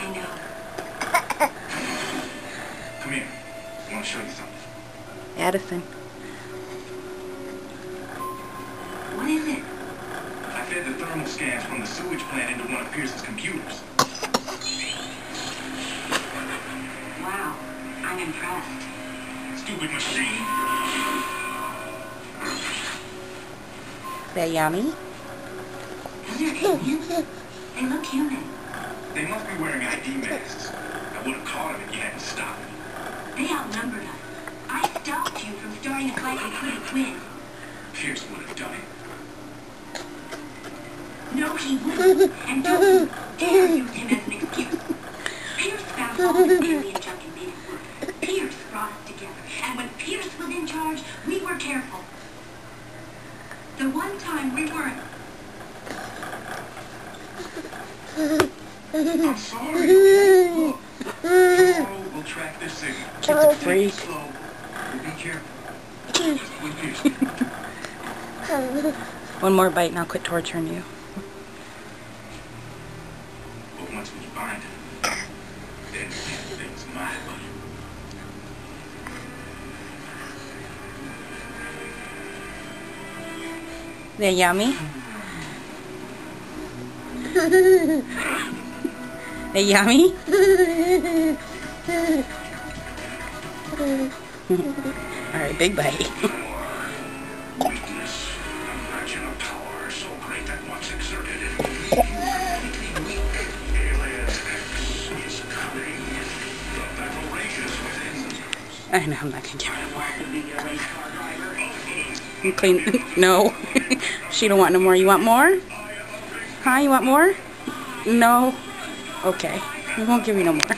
I know. Come here. I want to show you something. Addison. What is it? I fed the thermal scans from the sewage plant into one of Pierce's computers. Wow. I'm impressed. Stupid machine. Is that yummy? Those are aliens? They look human. They must be wearing ID masks. I would have caught them if you hadn't stopped me. They outnumbered us. I stopped you from starting a fight we couldn't win. Pierce would have done it. No, he wouldn't. And don't you dare use him as an excuse. Pierce found all this alien junk and made it work. Pierce brought us together. And when Pierce was in charge, we were careful. The one time we weren't. I'm sorry, okay? Look. Tomorrow we'll track this signal. Kid's a freak. Slow. We'll be careful. Just with Pierce. One more bite and I'll quit torturing you. But once we find him, then everything's my way. Is that yummy? They yummy? Alright, big bite. Weakness, imagine a power so great that once exerted it. Alien X is coming. The preparations within. I know, I'm not gonna give her more. I'm clean. No. She don't want no more. You want more? Huh? You want more? No? Okay. We won't give you no more.